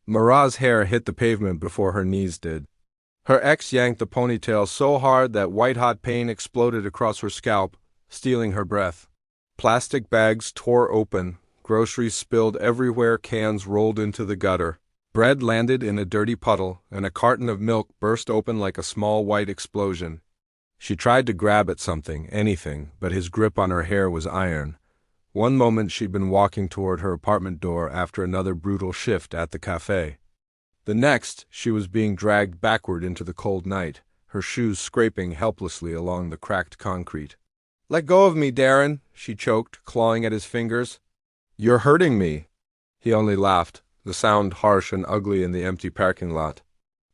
Mara's hair hit the pavement before her knees did. Her ex yanked the ponytail so hard that white-hot pain exploded across her scalp, stealing her breath. Plastic bags tore open, groceries spilled everywhere, cans rolled into the gutter. Bread landed in a dirty puddle, and a carton of milk burst open like a small white explosion. She tried to grab at something, anything, but his grip on her hair was iron. One moment she'd been walking toward her apartment door after another brutal shift at the cafe. The next, she was being dragged backward into the cold night, her shoes scraping helplessly along the cracked concrete. "Let go of me, Darren," she choked, clawing at his fingers. "You're hurting me." He only laughed, the sound harsh and ugly in the empty parking lot.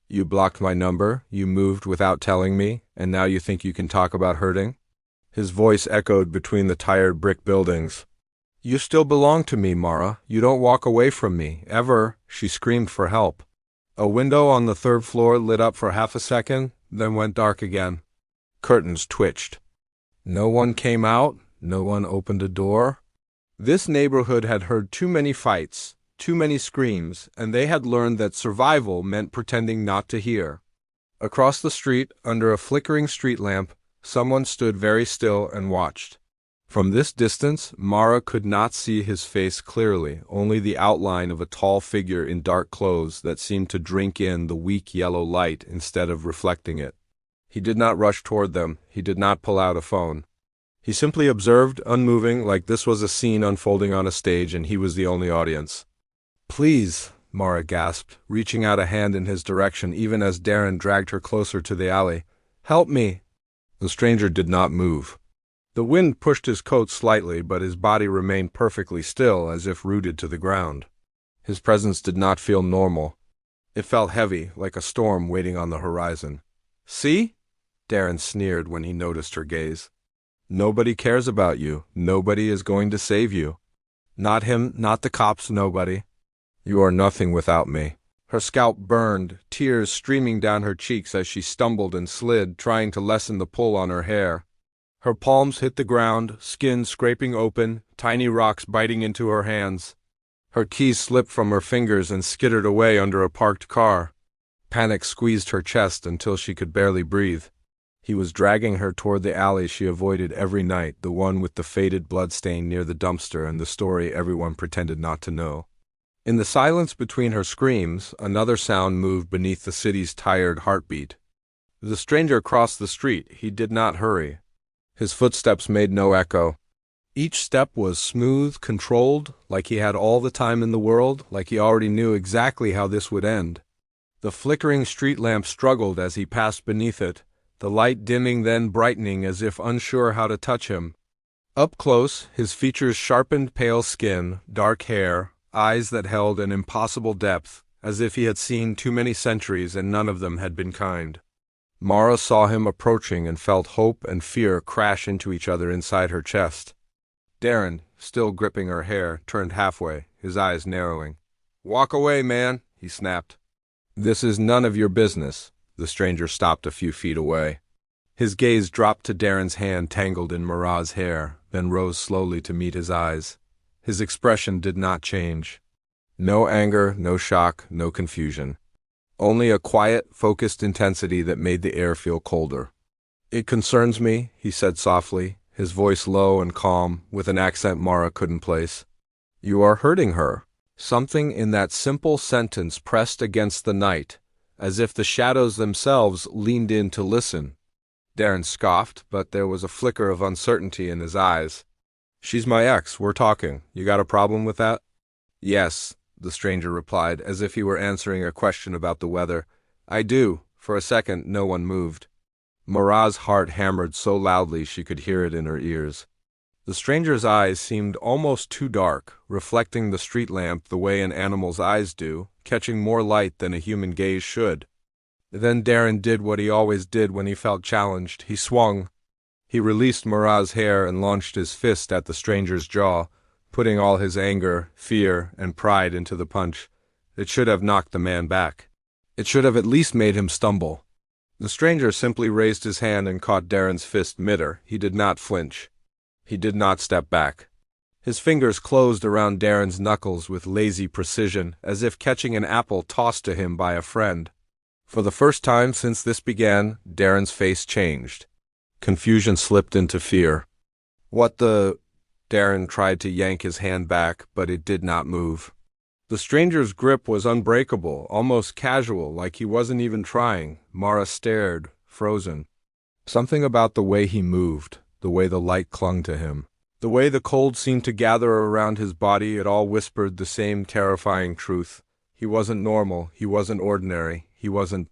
"You blocked my number, you moved without telling me, and now you think you can talk about hurting?" His voice echoed between the tired brick buildings. "You still belong to me, Mara. You don't walk away from me, ever." She screamed for help. A window on the third floor lit up for half a second, then went dark again. Curtains twitched. No one came out, no one opened a door. This neighborhood had heard too many fights, too many screams, and they had learned that survival meant pretending not to hear. Across the street, under a flickering street lamp, someone stood very still and watched. From this distance, Mara could not see his face clearly, only the outline of a tall figure in dark clothes that seemed to drink in the weak yellow light instead of reflecting it. He did not rush toward them, he did not pull out a phone. He simply observed, unmoving, like this was a scene unfolding on a stage and he was the only audience. "Please," Mara gasped, reaching out a hand in his direction even as Darren dragged her closer to the alley. "Help me." The stranger did not move. The wind pushed his coat slightly, but his body remained perfectly still, as if rooted to the ground. His presence did not feel normal. It felt heavy, like a storm waiting on the horizon. "See?" Darren sneered when he noticed her gaze. "Nobody cares about you. Nobody is going to save you. Not him, not the cops, nobody. You are nothing without me." Her scalp burned, tears streaming down her cheeks as she stumbled and slid, trying to lessen the pull on her hair. Her palms hit the ground, skin scraping open, tiny rocks biting into her hands. Her keys slipped from her fingers and skittered away under a parked car. Panic squeezed her chest until she could barely breathe. He was dragging her toward the alley she avoided every night, the one with the faded bloodstain near the dumpster and the story everyone pretended not to know. In the silence between her screams, another sound moved beneath the city's tired heartbeat. The stranger crossed the street. He did not hurry. His footsteps made no echo. Each step was smooth, controlled, like he had all the time in the world, like he already knew exactly how this would end. The flickering street lamp struggled as he passed beneath it, the light dimming then brightening as if unsure how to touch him. Up close, his features sharpened pale skin, dark hair, eyes that held an impossible depth, as if he had seen too many centuries and none of them had been kind. Mara saw him approaching and felt hope and fear crash into each other inside her chest. Darren, still gripping her hair, turned halfway, his eyes narrowing. "Walk away, man," he snapped. "This is none of your business." The stranger stopped a few feet away. His gaze dropped to Darren's hand tangled in Mara's hair, then rose slowly to meet his eyes. His expression did not change. No anger, no shock, no confusion. Only a quiet, focused intensity that made the air feel colder. "It concerns me," he said softly, his voice low and calm, with an accent Mara couldn't place. "You are hurting her." Something in that simple sentence pressed against the night, as if the shadows themselves leaned in to listen. Darren scoffed, but there was a flicker of uncertainty in his eyes. "She's my ex, we're talking. You got a problem with that?" "Yes," the stranger replied, as if he were answering a question about the weather. "I do." For a second, no one moved. Mara's heart hammered so loudly she could hear it in her ears. The stranger's eyes seemed almost too dark, reflecting the street lamp the way an animal's eyes do, catching more light than a human gaze should. Then Darren did what he always did when he felt challenged. He swung. He released Mara's hair and launched his fist at the stranger's jaw, putting all his anger, fear, and pride into the punch. It should have knocked the man back. It should have at least made him stumble. The stranger simply raised his hand and caught Darren's fist mid-air. He did not flinch. He did not step back. His fingers closed around Darren's knuckles with lazy precision, as if catching an apple tossed to him by a friend. For the first time since this began, Darren's face changed. Confusion slipped into fear. "What the—" Darren tried to yank his hand back, but it did not move. The stranger's grip was unbreakable, almost casual, like he wasn't even trying. Mara stared, frozen. Something about the way he moved, the way the light clung to him, the way the cold seemed to gather around his body, it all whispered the same terrifying truth. He wasn't normal, he wasn't ordinary, he wasn't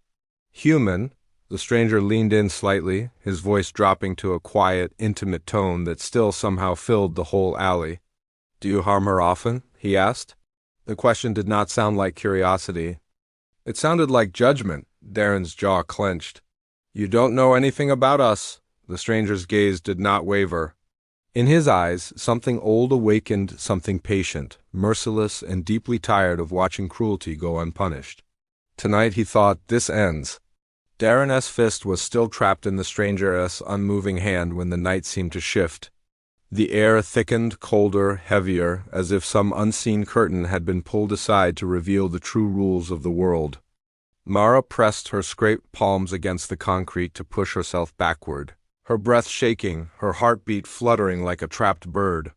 human. The stranger leaned in slightly, his voice dropping to a quiet, intimate tone that still somehow filled the whole alley. "Do you harm her often?" he asked. The question did not sound like curiosity. It sounded like judgment. Darren's jaw clenched. "You don't know anything about us." The stranger's gaze did not waver. In his eyes, something old awakened, something patient, merciless, and deeply tired of watching cruelty go unpunished. Tonight, he thought, this ends. Darren's fist was still trapped in the stranger's unmoving hand when the night seemed to shift. The air thickened, colder, heavier, as if some unseen curtain had been pulled aside to reveal the true rules of the world. Mara pressed her scraped palms against the concrete to push herself backward, her breath shaking, her heartbeat fluttering like a trapped bird.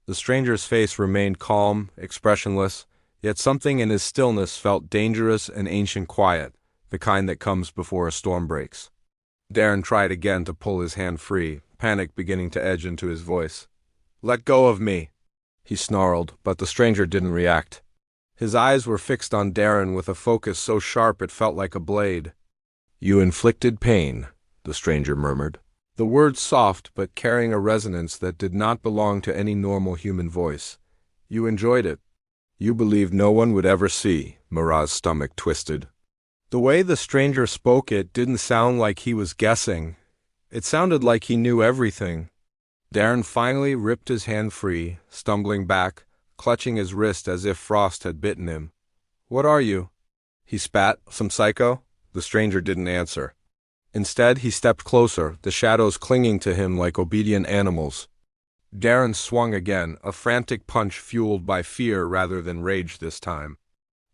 The stranger's face remained calm, expressionless, yet something in his stillness felt dangerous and ancient quiet, the kind that comes before a storm breaks. Darren tried again to pull his hand free, panic beginning to edge into his voice. "Let go of me," he snarled, but the stranger didn't react. His eyes were fixed on Darren with a focus so sharp it felt like a blade. "You inflicted pain," the stranger murmured, the words soft but carrying a resonance that did not belong to any normal human voice. "You enjoyed it. You believed no one would ever see." Mara's stomach twisted. The way the stranger spoke it didn't sound like he was guessing. It sounded like he knew everything. Darren finally ripped his hand free, stumbling back, clutching his wrist as if frost had bitten him. "What are you?" he spat. "Some psycho?" The stranger didn't answer. Instead, he stepped closer, the shadows clinging to him like obedient animals. Darren swung again, a frantic punch fueled by fear rather than rage this time.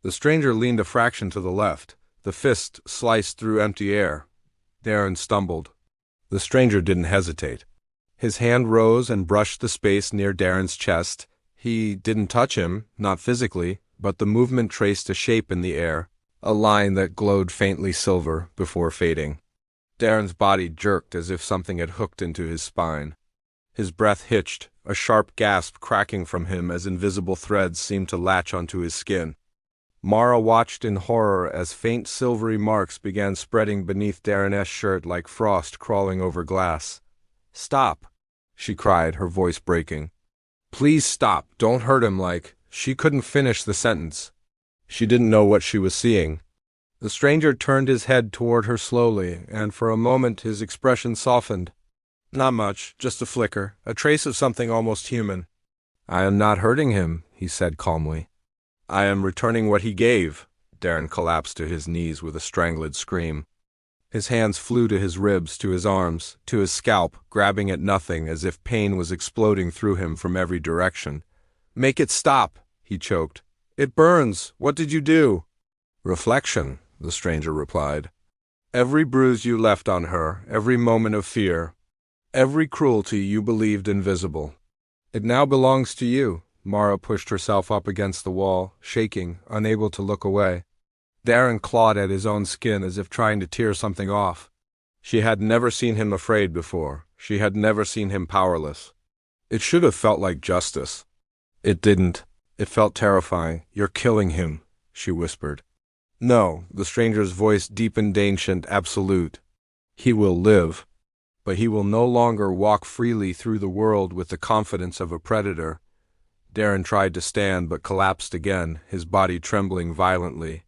The stranger leaned a fraction to the left. The fist sliced through empty air. Darren stumbled. The stranger didn't hesitate. His hand rose and brushed the space near Darren's chest. He didn't touch him, not physically, but the movement traced a shape in the air, a line that glowed faintly silver before fading. Darren's body jerked as if something had hooked into his spine. His breath hitched, a sharp gasp cracking from him as invisible threads seemed to latch onto his skin. Mara watched in horror as faint silvery marks began spreading beneath Darren's shirt like frost crawling over glass. "Stop," she cried, her voice breaking. "Please stop, don't hurt him like—" She couldn't finish the sentence. She didn't know what she was seeing. The stranger turned his head toward her slowly, and for a moment his expression softened. "Not much, just a flicker, a trace of something almost human." "I am not hurting him," he said calmly. "I am returning what he gave." Darren collapsed to his knees with a strangled scream. His hands flew to his ribs, to his arms, to his scalp, grabbing at nothing as if pain was exploding through him from every direction. "Make it stop," he choked. "It burns. What did you do?" "Reflection," the stranger replied. "Every bruise you left on her, every moment of fear, every cruelty you believed invisible. It now belongs to you." Mara pushed herself up against the wall, shaking, unable to look away. Darren clawed at his own skin as if trying to tear something off. She had never seen him afraid before. She had never seen him powerless. It should have felt like justice. It didn't. It felt terrifying. "You're killing him," she whispered. "No," the stranger's voice deepened, ancient, absolute. "He will live. But he will no longer walk freely through the world with the confidence of a predator." Darren tried to stand but collapsed again, his body trembling violently.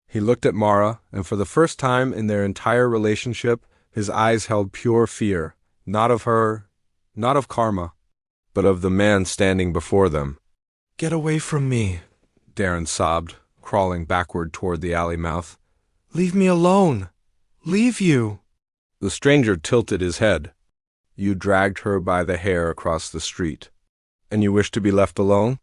He looked at Mara, and for the first time in their entire relationship, his eyes held pure fear, not of her, not of Karma, but of the man standing before them. "Get away from me," Darren sobbed, crawling backward toward the alley mouth. "Leave me alone. Leave you." The stranger tilted his head. "You dragged her by the hair across the street. And you wish to be left alone?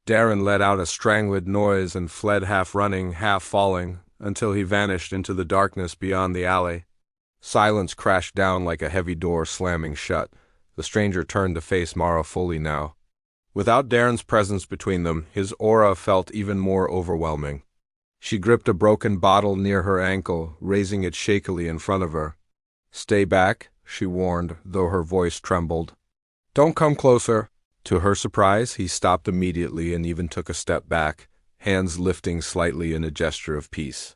Darren let out a strangled noise and fled half running, half falling, until he vanished into the darkness beyond the alley. Silence crashed down like a heavy door slamming shut. The stranger turned to face Mara fully now. Without Darren's presence between them, his aura felt even more overwhelming. She gripped a broken bottle near her ankle, raising it shakily in front of her. "Stay back," she warned, though her voice trembled. "Don't come closer." To her surprise, he stopped immediately and even took a step back, hands lifting slightly in a gesture of peace.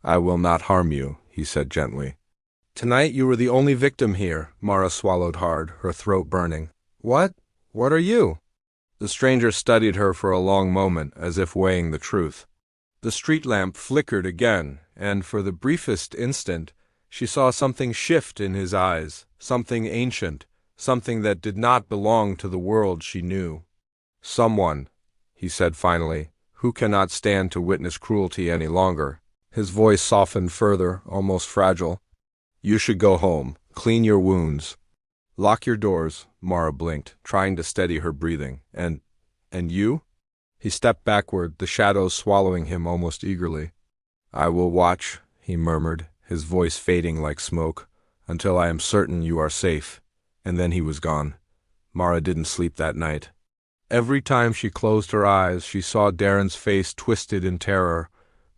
"I will not harm you," he said gently. "Tonight you were the only victim here." Mara swallowed hard, her throat burning. What are you?" The stranger studied her for a long moment, as if weighing the truth. The street lamp flickered again, and for the briefest instant, she saw something shift in his eyes, something ancient, something that did not belong to the world she knew. "Someone," he said finally, "who cannot stand to witness cruelty any longer." His voice softened further, almost fragile. "You should go home, clean your wounds. Lock your doors." Mara blinked, trying to steady her breathing. And you?" He stepped backward, the shadows swallowing him almost eagerly. "I will watch," he murmured, his voice fading like smoke, "until I am certain you are safe." And then he was gone. Mara didn't sleep that night. Every time she closed her eyes, she saw Darren's face twisted in terror,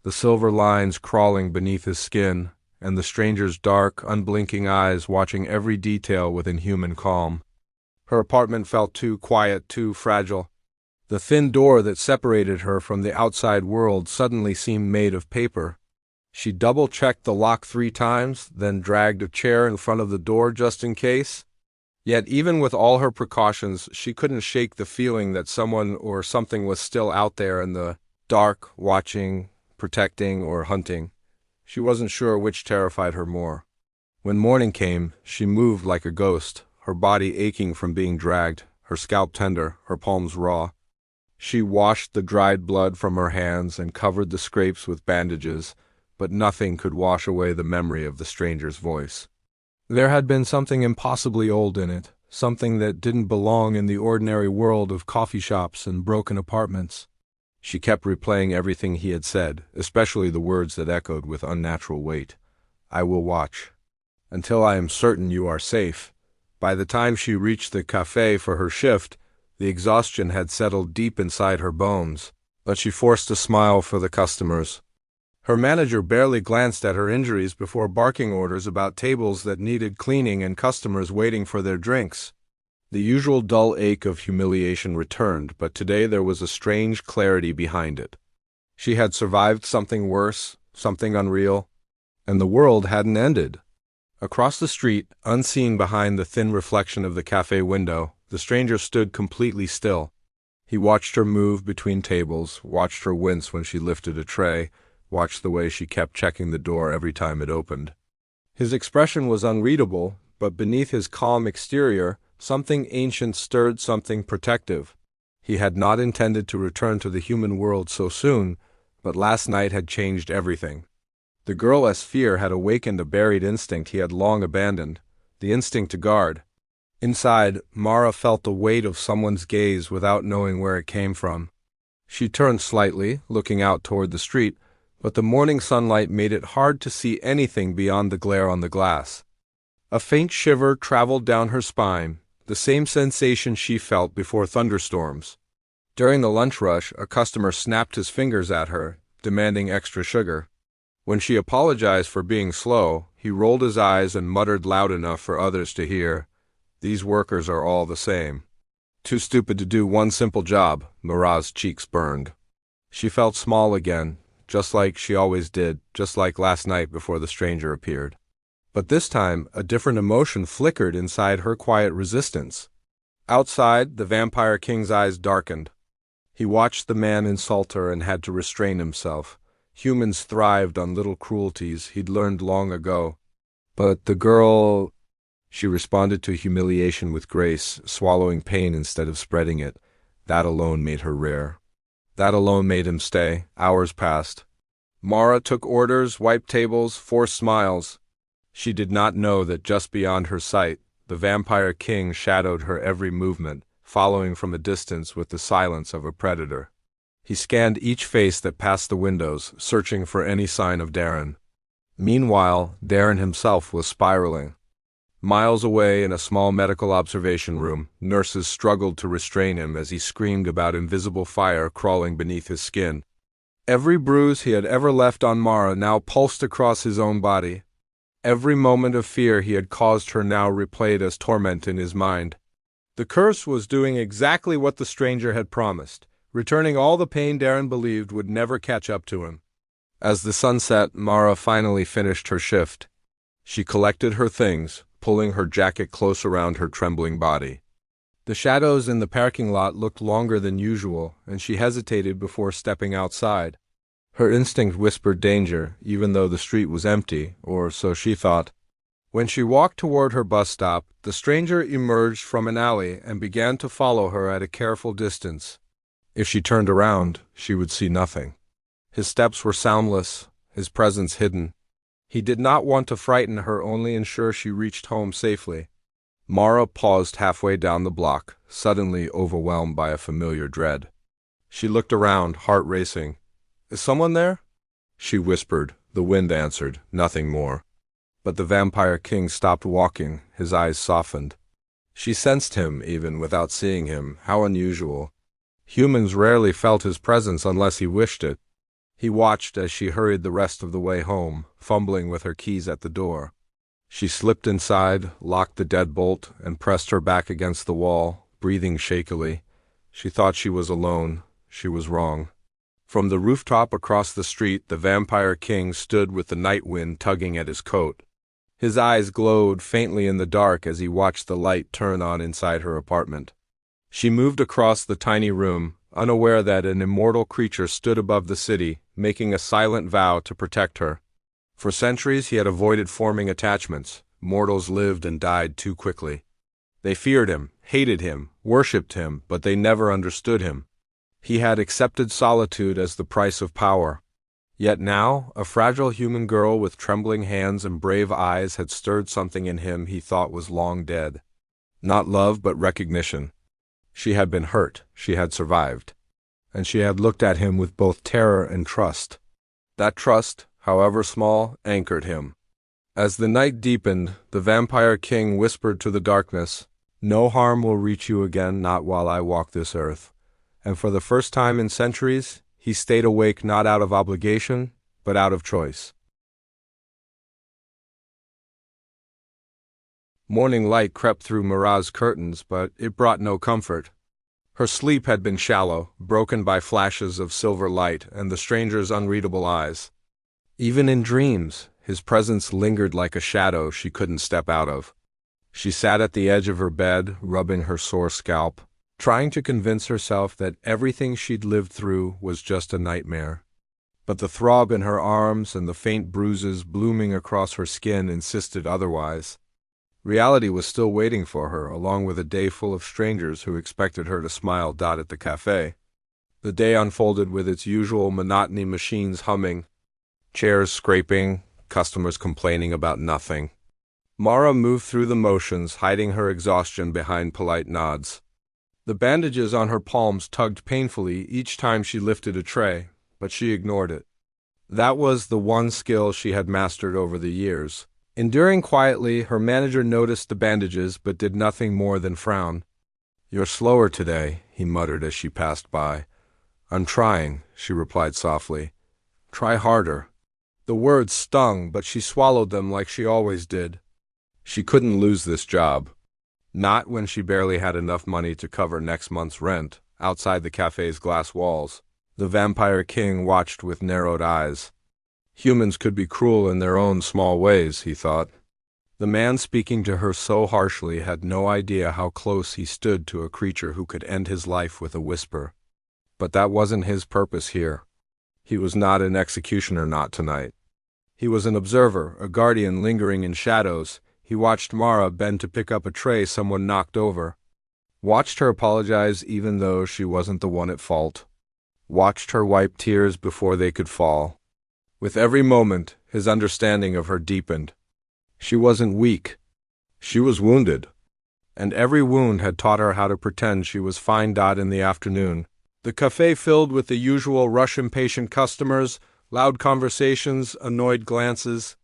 the silver lines crawling beneath his skin, and the stranger's dark, unblinking eyes watching every detail with inhuman calm. Her apartment felt too quiet, too fragile. The thin door that separated her from the outside world suddenly seemed made of paper. She double-checked the lock 3 times, then dragged a chair in front of the door just in case. Yet even with all her precautions, she couldn't shake the feeling that someone or something was still out there in the dark, watching, protecting, or hunting. She wasn't sure which terrified her more. When morning came, she moved like a ghost, her body aching from being dragged, her scalp tender, her palms raw. She washed the dried blood from her hands and covered the scrapes with bandages, but nothing could wash away the memory of the stranger's voice. There had been something impossibly old in it, something that didn't belong in the ordinary world of coffee shops and broken apartments. She kept replaying everything he had said, especially the words that echoed with unnatural weight. "I will watch. Until I am certain you are safe." By the time she reached the cafe for her shift, the exhaustion had settled deep inside her bones, but she forced a smile for the customers. Her manager barely glanced at her injuries before barking orders about tables that needed cleaning and customers waiting for their drinks. The usual dull ache of humiliation returned, but today there was a strange clarity behind it. She had survived something worse, something unreal, and the world hadn't ended. Across the street, unseen behind the thin reflection of the cafe window, the stranger stood completely still. He watched her move between tables, watched her wince when she lifted a tray, watched the way she kept checking the door every time it opened. His expression was unreadable, but beneath his calm exterior, something ancient stirred, something protective. He had not intended to return to the human world so soon, but last night had changed everything. The girl's fear had awakened a buried instinct he had long abandoned, the instinct to guard. Inside, Mara felt the weight of someone's gaze without knowing where it came from. She turned slightly, looking out toward the street, but the morning sunlight made it hard to see anything beyond the glare on the glass. A faint shiver traveled down her spine, the same sensation she felt before thunderstorms. During the lunch rush, a customer snapped his fingers at her, demanding extra sugar. When she apologized for being slow, he rolled his eyes and muttered loud enough for others to hear, "These workers are all the same." Too stupid to do one simple job. Mara's cheeks burned. She felt small again, just like she always did, just like last night before the stranger appeared. But this time, a different emotion flickered inside her quiet resistance. Outside, the Vampire King's eyes darkened. He watched the man insult her and had to restrain himself. Humans thrived on little cruelties he'd learned long ago. But the girl... She responded to humiliation with grace, swallowing pain instead of spreading it. That alone made her rare. That alone made him stay. Hours passed. Mara took orders, wiped tables, forced smiles. She did not know that just beyond her sight, the Vampire King shadowed her every movement, following from a distance with the silence of a predator. He scanned each face that passed the windows, searching for any sign of Darren. Meanwhile, Darren himself was spiraling. Miles away in a small medical observation room, nurses struggled to restrain him as he screamed about invisible fire crawling beneath his skin. Every bruise he had ever left on Mara now pulsed across his own body. Every moment of fear he had caused her now replayed as torment in his mind. The curse was doing exactly what the stranger had promised, returning all the pain Darren believed would never catch up to him. As the sun set, Mara finally finished her shift. She collected her things, pulling her jacket close around her trembling body. The shadows in the parking lot looked longer than usual, and she hesitated before stepping outside. Her instinct whispered danger, even though the street was empty, or so she thought. When she walked toward her bus stop, the stranger emerged from an alley and began to follow her at a careful distance. If she turned around, she would see nothing. His steps were soundless, his presence hidden. He did not want to frighten her, only ensure she reached home safely. Mara paused halfway down the block, suddenly overwhelmed by a familiar dread. She looked around, heart racing. "Is someone there?" she whispered. The wind answered, nothing more. But the Vampire King stopped walking, his eyes softened. She sensed him, even without seeing him. How unusual. Humans rarely felt his presence unless he wished it. He watched as she hurried the rest of the way home, fumbling with her keys at the door. She slipped inside, locked the deadbolt, and pressed her back against the wall, breathing shakily. She thought she was alone. She was wrong. From the rooftop across the street, the Vampire King stood with the night wind tugging at his coat. His eyes glowed faintly in the dark as he watched the light turn on inside her apartment. She moved across the tiny room, unaware that an immortal creature stood above the city, making a silent vow to protect her. For centuries he had avoided forming attachments. Mortals lived and died too quickly. They feared him, hated him, worshipped him, but they never understood him. He had accepted solitude as the price of power. Yet now, a fragile human girl with trembling hands and brave eyes had stirred something in him he thought was long dead. Not love, but recognition. She had been hurt, she had survived. And she had looked at him with both terror and trust. That trust, however small, anchored him. As the night deepened, the Vampire King whispered to the darkness, "No harm will reach you again, not while I walk this earth." And for the first time in centuries, he stayed awake not out of obligation, but out of choice. Morning light crept through Mara's curtains, but it brought no comfort. Her sleep had been shallow, broken by flashes of silver light and the stranger's unreadable eyes. Even in dreams, his presence lingered like a shadow she couldn't step out of. She sat at the edge of her bed, rubbing her sore scalp, trying to convince herself that everything she'd lived through was just a nightmare. But the throb in her arms and the faint bruises blooming across her skin insisted otherwise. Reality was still waiting for her, along with a day full of strangers who expected her to smile at the cafe. The day unfolded with its usual monotony, machines humming, chairs scraping, customers complaining about nothing. Mara moved through the motions, hiding her exhaustion behind polite nods. The bandages on her palms tugged painfully each time she lifted a tray, but she ignored it. That was the one skill she had mastered over the years. Enduring quietly, her manager noticed the bandages but did nothing more than frown. "You're slower today," he muttered as she passed by. "I'm trying," she replied softly. "Try harder." The words stung, but she swallowed them like she always did. She couldn't lose this job. Not when she barely had enough money to cover next month's rent. Outside the cafe's glass walls, the Vampire King watched with narrowed eyes. Humans could be cruel in their own small ways, he thought. The man speaking to her so harshly had no idea how close he stood to a creature who could end his life with a whisper. But that wasn't his purpose here. He was not an executioner, not tonight. He was an observer, a guardian lingering in shadows. He watched Mara bend to pick up a tray someone knocked over. Watched her apologize even though she wasn't the one at fault. Watched her wipe tears before they could fall. With every moment, his understanding of her deepened. She wasn't weak. She was wounded. and every wound had taught her how to pretend she was fine. In the afternoon, the cafe filled with the usual rush-impatient customers, loud conversations, annoyed glances.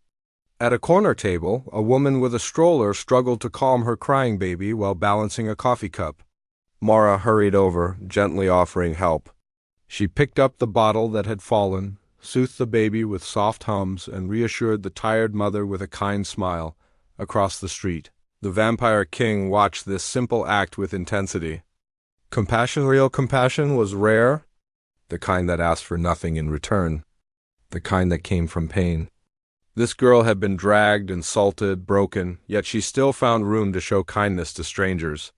At a corner table, a woman with a stroller struggled to calm her crying baby while balancing a coffee cup. Mara hurried over, gently offering help. She picked up the bottle that had fallen, soothed the baby with soft hums, and reassured the tired mother with a kind smile. Across the street, the Vampire King watched this simple act with intensity. Compassion, real compassion, was rare, the kind that asked for nothing in return, the kind that came from pain. This girl had been dragged, insulted, broken, yet she still found room to show kindness to strangers.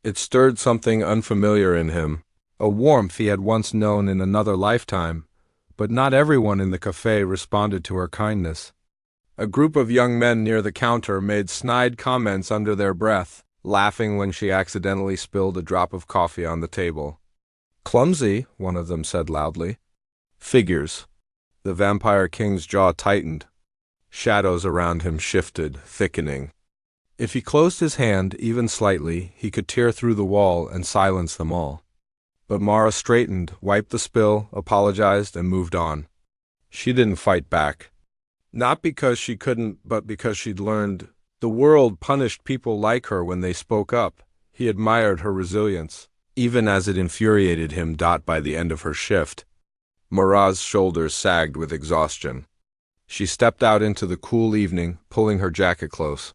It stirred something unfamiliar in him, a warmth he had once known in another lifetime, but not everyone in the cafe responded to her kindness. A group of young men near the counter made snide comments under their breath, laughing when she accidentally spilled a drop of coffee on the table. "Clumsy," one of them said loudly. "Figures." The Vampire King's jaw tightened. Shadows around him shifted, thickening. If he closed his hand, even slightly, he could tear through the wall and silence them all. But Mara straightened, wiped the spill, apologized, and moved on. She didn't fight back. Not because she couldn't, but because she'd learned the world punished people like her when they spoke up. He admired her resilience, even as it infuriated him. By the end of her shift, Mara's shoulders sagged with exhaustion. She stepped out into the cool evening, pulling her jacket close.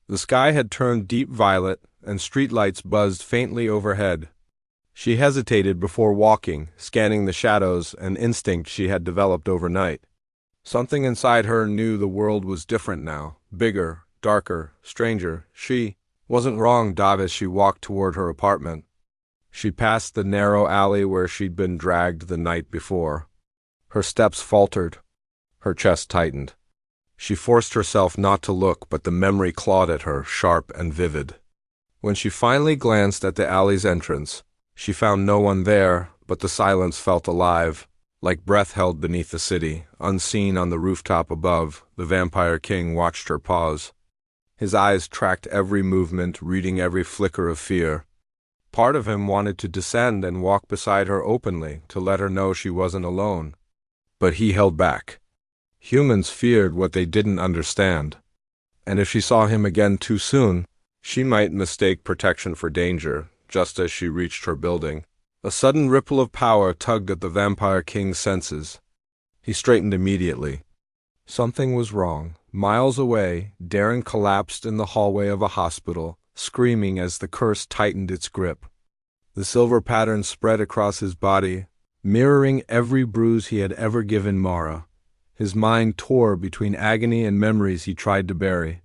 The sky had turned deep violet, and streetlights buzzed faintly overhead. She hesitated before walking, scanning the shadows, an instinct she had developed overnight. Something inside her knew the world was different now, bigger, darker, stranger. She wasn't wrong. As she walked toward her apartment, she passed the narrow alley where she'd been dragged the night before. Her steps faltered. Her chest tightened. She forced herself not to look, but the memory clawed at her, sharp and vivid. When she finally glanced at the alley's entrance, she found no one there, but the silence felt alive, like breath held beneath the city. Unseen on the rooftop above, the Vampire King watched her pause. His eyes tracked every movement, reading every flicker of fear. Part of him wanted to descend and walk beside her openly, to let her know she wasn't alone. But he held back. Humans feared what they didn't understand, and if she saw him again too soon, she might mistake protection for danger. Just as she reached her building, a sudden ripple of power tugged at the Vampire King's senses. He straightened immediately. Something was wrong. Miles away, Darren collapsed in the hallway of a hospital, screaming as the curse tightened its grip. The silver pattern spread across his body, mirroring every bruise he had ever given Mara. His mind tore between agony and memories he tried to bury.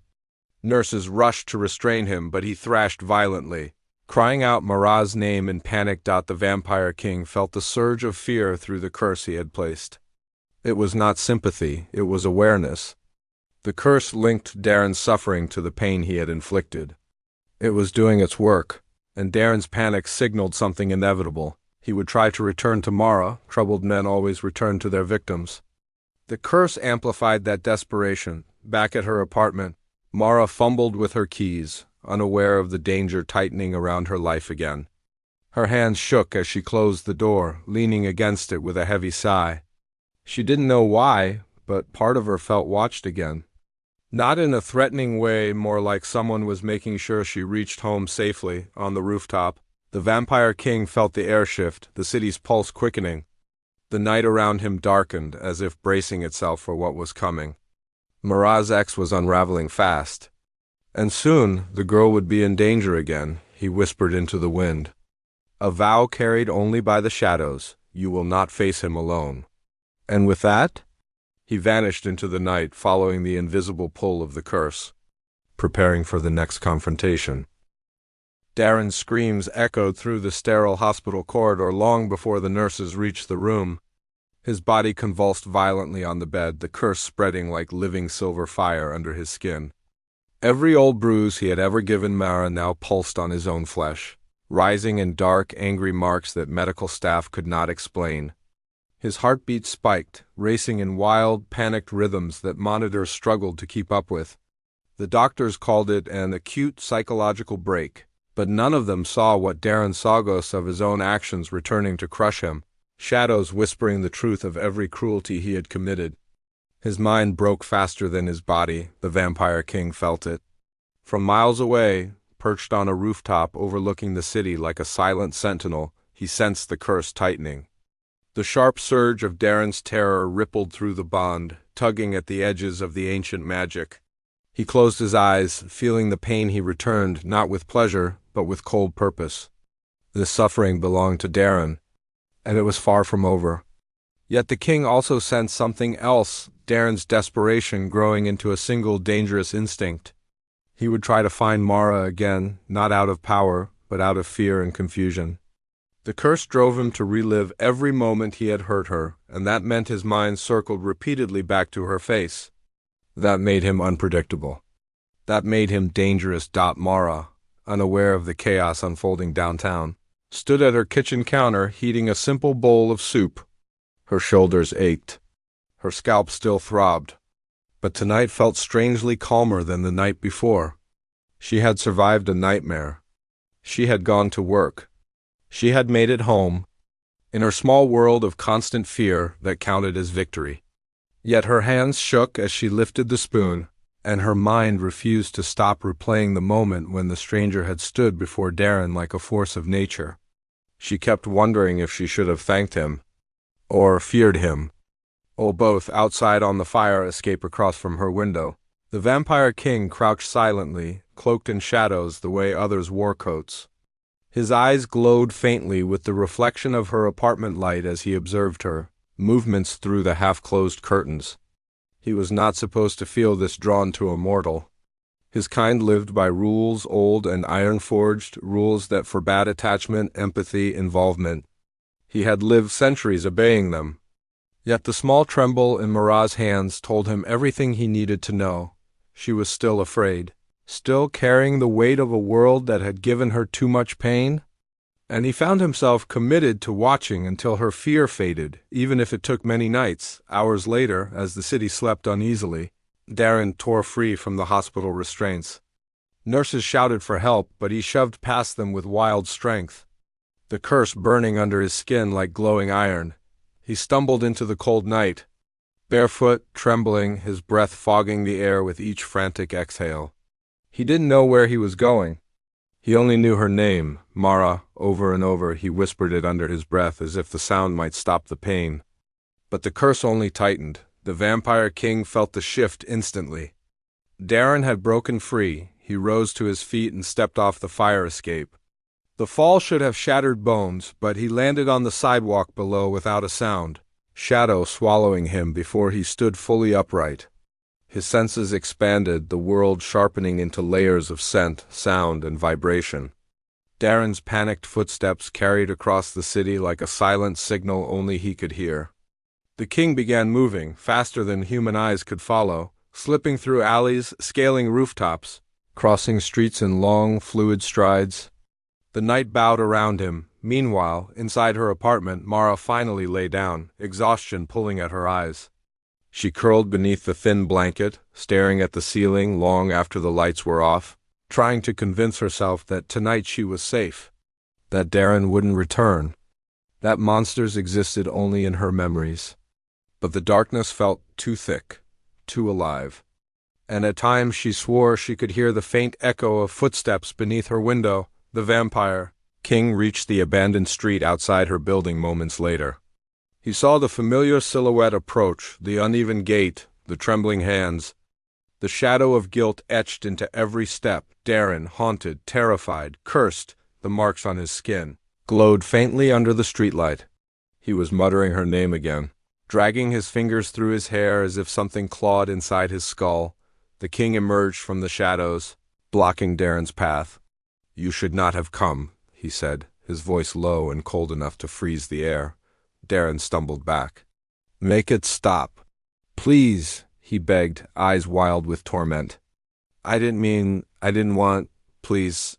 Nurses rushed to restrain him, but he thrashed violently, crying out Mara's name in panic. The Vampire King felt the surge of fear through the curse he had placed. It was not sympathy, it was awareness. The curse linked Darren's suffering to the pain he had inflicted. It was doing its work, and Darren's panic signaled something inevitable. He would try to return to Mara. Troubled men always returned to their victims. The curse amplified that desperation. Back at her apartment, Mara fumbled with her keys, unaware of the danger tightening around her life again. Her hands shook as she closed the door, leaning against it with a heavy sigh. She didn't know why, but part of her felt watched again. Not in a threatening way, more like someone was making sure she reached home safely. On the rooftop, the Vampire King felt the air shift, the city's pulse quickening. The night around him darkened, as if bracing itself for what was coming. Mara's ex was unraveling fast. And soon, the girl would be in danger again, he whispered into the wind. A vow carried only by the shadows, you will not face him alone. And with that, he vanished into the night, following the invisible pull of the curse, preparing for the next confrontation. Darren's screams echoed through the sterile hospital corridor long before the nurses reached the room. His body convulsed violently on the bed, the curse spreading like living silver fire under his skin. Every old bruise he had ever given Mara now pulsed on his own flesh, rising in dark, angry marks that medical staff could not explain. His heartbeat spiked, racing in wild, panicked rhythms that monitors struggled to keep up with. The doctors called it an acute psychological break, but none of them saw what Darren saw, ghosts of his own actions returning to crush him, shadows whispering the truth of every cruelty he had committed. His mind broke faster than his body. The Vampire King felt it. From miles away, perched on a rooftop overlooking the city like a silent sentinel, he sensed the curse tightening. The sharp surge of Darren's terror rippled through the bond, tugging at the edges of the ancient magic. He closed his eyes, feeling the pain. He returned, not with pleasure, but with cold purpose. This suffering belonged to Darren, and it was far from over. Yet the king also sensed something else, Darren's desperation growing into a single dangerous instinct. He would try to find Mara again, not out of power, but out of fear and confusion. The curse drove him to relive every moment he had hurt her, and that meant his mind circled repeatedly back to her face. That made him unpredictable. That made him dangerous. Mara, unaware of the chaos unfolding downtown, stood at her kitchen counter heating a simple bowl of soup. Her shoulders ached. Her scalp still throbbed. But tonight felt strangely calmer than the night before. She had survived a nightmare. She had gone to work. She had made it home. In her small world of constant fear, that counted as victory. Yet her hands shook as she lifted the spoon, and her mind refused to stop replaying the moment when the stranger had stood before Darren like a force of nature. She kept wondering if she should have thanked him, or feared him. Or both. Outside on the fire escape across from her window, the Vampire King crouched silently, cloaked in shadows the way others wore coats. His eyes glowed faintly with the reflection of her apartment light as he observed her movements through the half-closed curtains. He was not supposed to feel this drawn to a mortal. His kind lived by rules old and iron-forged, rules that forbade attachment, empathy, involvement. He had lived centuries obeying them. Yet the small tremble in Mara's hands told him everything he needed to know. She was still afraid, still carrying the weight of a world that had given her too much pain. And he found himself committed to watching until her fear faded, even if it took many nights. Hours later, as the city slept uneasily, Darren tore free from the hospital restraints. Nurses shouted for help, but he shoved past them with wild strength. The curse burning under his skin like glowing iron. He stumbled into the cold night, barefoot, trembling, his breath fogging the air with each frantic exhale. He didn't know where he was going. He only knew her name, Mara. Over and over he whispered it under his breath as if the sound might stop the pain. But the curse only tightened. The Vampire King felt the shift instantly. Darren had broken free. He rose to his feet and stepped off the fire escape. The fall should have shattered bones, but he landed on the sidewalk below without a sound, shadow swallowing him before he stood fully upright. His senses expanded, the world sharpening into layers of scent, sound, and vibration. Darren's panicked footsteps carried across the city like a silent signal only he could hear. The king began moving, faster than human eyes could follow, slipping through alleys, scaling rooftops, crossing streets in long, fluid strides. The night bowed around him. Meanwhile, inside her apartment, Mara finally lay down, exhaustion pulling at her eyes. She curled beneath the thin blanket, staring at the ceiling long after the lights were off, trying to convince herself that tonight she was safe, that Darren wouldn't return, that monsters existed only in her memories. But the darkness felt too thick, too alive, and at times she swore she could hear the faint echo of footsteps beneath her window. The Vampire King reached the abandoned street outside her building moments later. He saw the familiar silhouette approach, the uneven gait, the trembling hands. The shadow of guilt etched into every step. Darren, haunted, terrified, cursed, the marks on his skin, glowed faintly under the streetlight. He was muttering her name again, dragging his fingers through his hair as if something clawed inside his skull. The king emerged from the shadows, blocking Darren's path. "You should not have come," he said, his voice low and cold enough to freeze the air. Darren stumbled back. "Make it stop. Please," he begged, eyes wild with torment. I didn't want, please."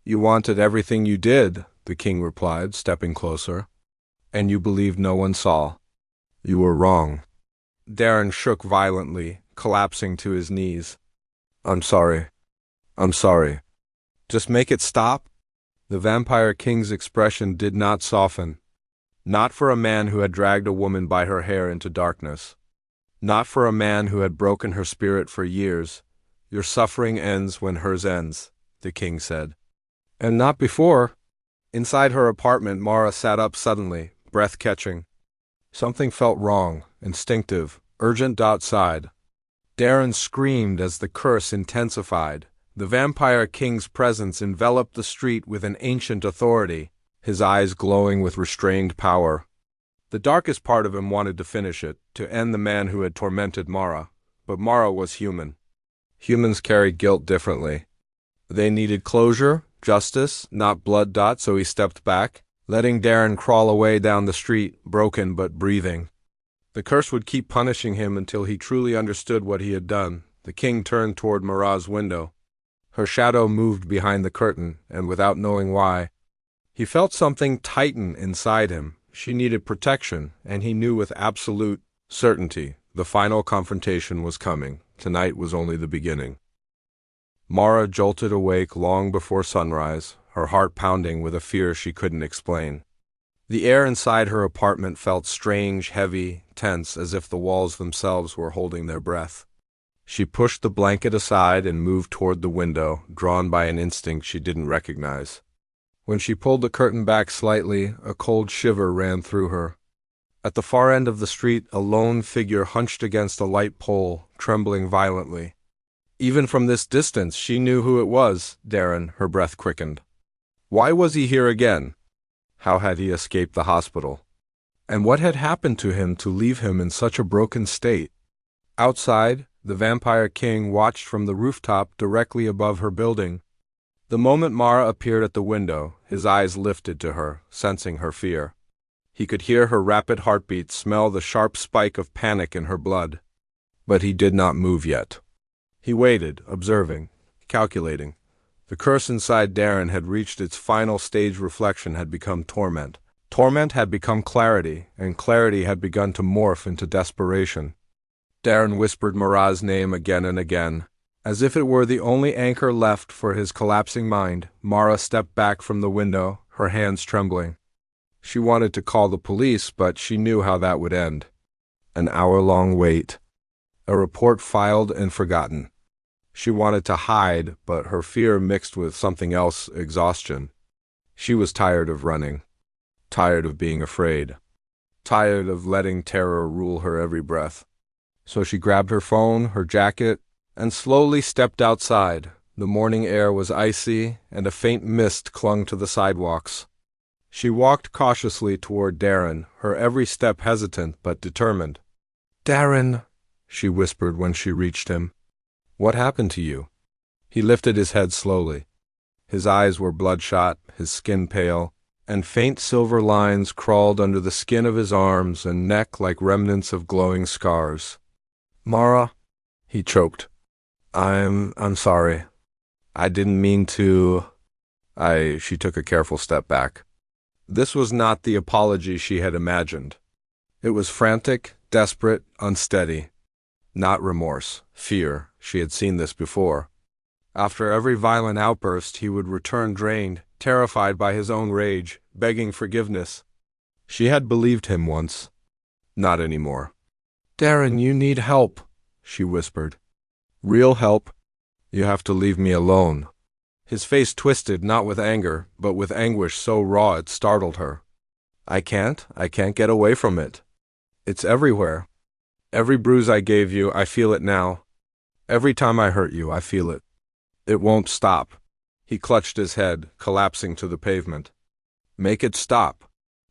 "You wanted everything you did," the king replied, stepping closer. "And you believed no one saw. You were wrong." Darren shook violently, collapsing to his knees. I'm sorry. I'm sorry. Just make it stop? The Vampire King's expression did not soften. Not for a man who had dragged a woman by her hair into darkness. Not for a man who had broken her spirit for years. Your suffering ends when hers ends, the king said. And not before. Inside her apartment, Mara sat up suddenly, breath catching. Something felt wrong, instinctive, urgent outside. Darren screamed as the curse intensified. The Vampire King's presence enveloped the street with an ancient authority, his eyes glowing with restrained power. The darkest part of him wanted to finish it, to end the man who had tormented Mara. But Mara was human. Humans carry guilt differently. They needed closure, justice, not blood. So he stepped back, letting Darren crawl away down the street, broken but breathing. The curse would keep punishing him until he truly understood what he had done. The king turned toward Mara's window. Her shadow moved behind the curtain, and without knowing why, he felt something tighten inside him. She needed protection, and he knew with absolute certainty the final confrontation was coming. Tonight was only the beginning. Mara jolted awake long before sunrise, her heart pounding with a fear she couldn't explain. The air inside her apartment felt strange, heavy, tense, as if the walls themselves were holding their breath. She pushed the blanket aside and moved toward the window, drawn by an instinct she didn't recognize. When she pulled the curtain back slightly, a cold shiver ran through her. At the far end of the street, a lone figure hunched against a light pole, trembling violently. Even from this distance, she knew who it was. Darren, her breath quickened. Why was he here again? How had he escaped the hospital? And what had happened to him to leave him in such a broken state? Outside, the Vampire King watched from the rooftop directly above her building. The moment Mara appeared at the window, his eyes lifted to her, sensing her fear. He could hear her rapid heartbeat, smell the sharp spike of panic in her blood. But he did not move yet. He waited, observing, calculating. The curse inside Darren had reached its final stage. Reflection had become torment. Torment had become clarity, and clarity had begun to morph into desperation. Darren whispered Mara's name again and again. As if it were the only anchor left for his collapsing mind, Mara stepped back from the window, her hands trembling. She wanted to call the police, but she knew how that would end. An hour-long wait. A report filed and forgotten. She wanted to hide, but her fear mixed with something else, exhaustion. She was tired of running, tired of being afraid, tired of letting terror rule her every breath. So she grabbed her phone, her jacket, and slowly stepped outside. The morning air was icy, and a faint mist clung to the sidewalks. She walked cautiously toward Darren, her every step hesitant but determined. "Darren," she whispered when she reached him. "What happened to you?" He lifted his head slowly. His eyes were bloodshot, his skin pale, and faint silver lines crawled under the skin of his arms and neck like remnants of glowing scars. "Mara," he choked. I'm sorry. I didn't mean to." She took a careful step back. This was not the apology she had imagined. It was frantic, desperate, unsteady. Not remorse, fear. She had seen this before. After every violent outburst, he would return drained, terrified by his own rage, begging forgiveness. She had believed him once. Not anymore. "Darren, you need help," she whispered. "Real help? You have to leave me alone." His face twisted, not with anger, but with anguish so raw it startled her. I can't get away from it. It's everywhere. Every bruise I gave you, I feel it now. Every time I hurt you, I feel it. It won't stop." He clutched his head, collapsing to the pavement. "Make it stop."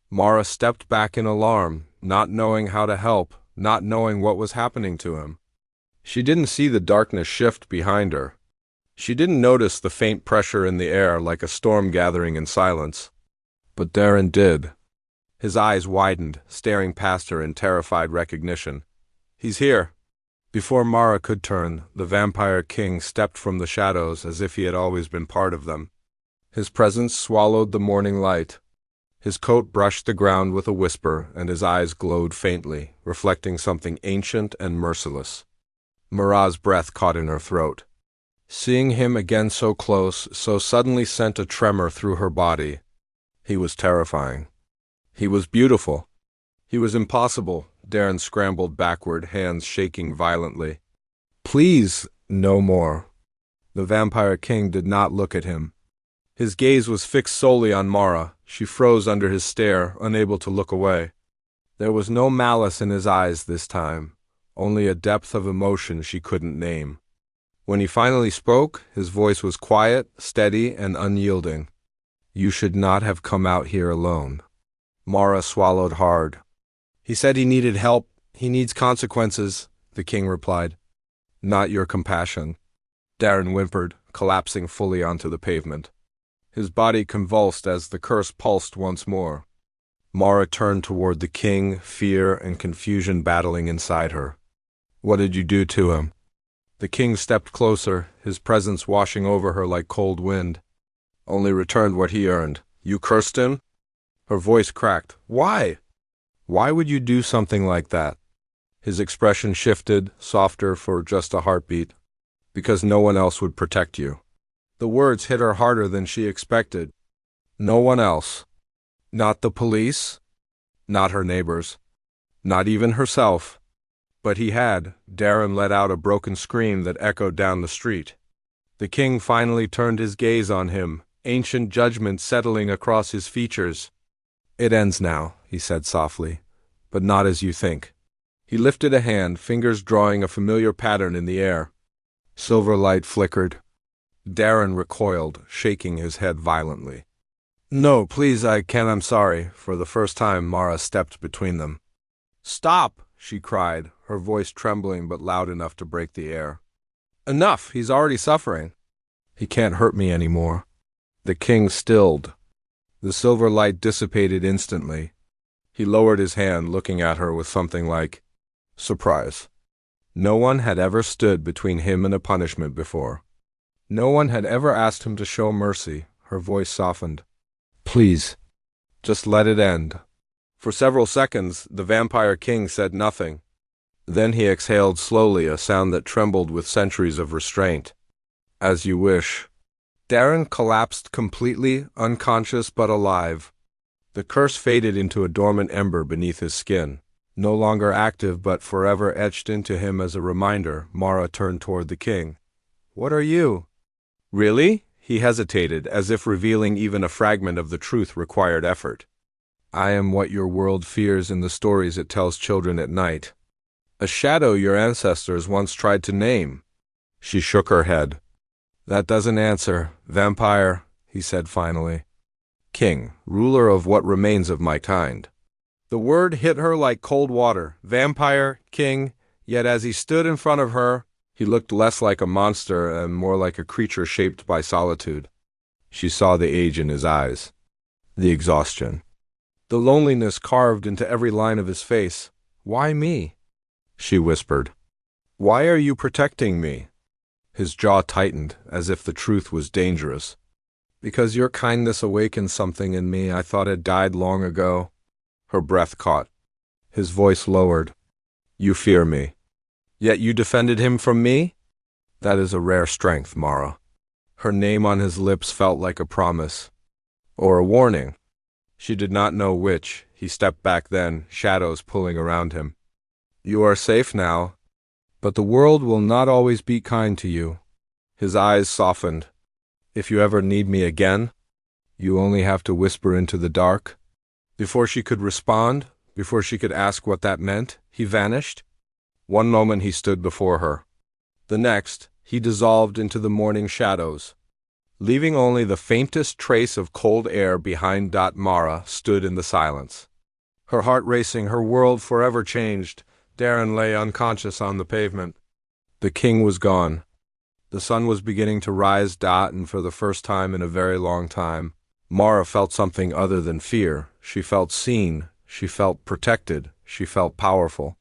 Mara stepped back in alarm, not knowing how to help, not knowing what was happening to him. She didn't see the darkness shift behind her. She didn't notice the faint pressure in the air like a storm gathering in silence. But Darren did. His eyes widened, staring past her in terrified recognition. "He's here." Before Mara could turn, the Vampire King stepped from the shadows as if he had always been part of them. His presence swallowed the morning light. His coat brushed the ground with a whisper, and his eyes glowed faintly, reflecting something ancient and merciless. Mara's breath caught in her throat. Seeing him again so close, so suddenly sent a tremor through her body. He was terrifying. He was beautiful. He was impossible. Darren scrambled backward, hands shaking violently. Please, no more. The Vampire King did not look at him. His gaze was fixed solely on Mara. She froze under his stare, unable to look away. There was no malice in his eyes this time, only a depth of emotion she couldn't name. When he finally spoke, his voice was quiet, steady, and unyielding. You should not have come out here alone. Mara swallowed hard. He said he needed help. He needs consequences, the king replied. Not your compassion. Darren whimpered, collapsing fully onto the pavement. His body convulsed as the curse pulsed once more. Mara turned toward the king, fear and confusion battling inside her. What did you do to him? The king stepped closer, his presence washing over her like cold wind. Only returned what he earned. You cursed him? Her voice cracked. Why? Why would you do something like that? His expression shifted, softer for just a heartbeat. Because no one else would protect you. The words hit her harder than she expected. No one else. Not the police. Not her neighbors. Not even herself. But he had. Darren let out a broken scream that echoed down the street. The king finally turned his gaze on him, ancient judgment settling across his features. It ends now, he said softly, but not as you think. He lifted a hand, fingers drawing a familiar pattern in the air. Silver light flickered. Darren recoiled, shaking his head violently. No, please, I can't, I'm sorry. For the first time, Mara stepped between them. Stop, she cried, her voice trembling but loud enough to break the air. Enough, he's already suffering. He can't hurt me anymore. The king stilled. The silver light dissipated instantly. He lowered his hand, looking at her with something like surprise. No one had ever stood between him and a punishment before. No one had ever asked him to show mercy. Her voice softened. Please, just let it end. For several seconds, the Vampire King said nothing. Then he exhaled slowly, a sound that trembled with centuries of restraint. As you wish. Darren collapsed completely, unconscious but alive. The curse faded into a dormant ember beneath his skin. No longer active but forever etched into him as a reminder, Mara turned toward the king. What are you? Really? He hesitated, as if revealing even a fragment of the truth required effort. I am what your world fears in the stories it tells children at night. A shadow your ancestors once tried to name. She shook her head. That doesn't answer. Vampire, he said finally. King, ruler of what remains of my kind. The word hit her like cold water. Vampire, king, yet as he stood in front of her, he looked less like a monster and more like a creature shaped by solitude. She saw the age in his eyes, the exhaustion, the loneliness carved into every line of his face. Why me? She whispered. Why are you protecting me? His jaw tightened, as if the truth was dangerous. Because your kindness awakened something in me I thought had died long ago. Her breath caught. His voice lowered. You fear me. Yet you defended him from me? That is a rare strength, Mara. Her name on his lips felt like a promise. Or a warning. She did not know which. He stepped back then, shadows pulling around him. You are safe now, but the world will not always be kind to you. His eyes softened. If you ever need me again, you only have to whisper into the dark. Before she could respond, before she could ask what that meant, he vanished. One moment he stood before her. The next, he dissolved into the morning shadows. Leaving only the faintest trace of cold air behind. Mara stood in the silence. Her heart racing, her world forever changed. Darren lay unconscious on the pavement. The king was gone. The sun was beginning to rise. And for the first time in a very long time, Mara felt something other than fear. She felt seen. She felt protected. She felt powerful.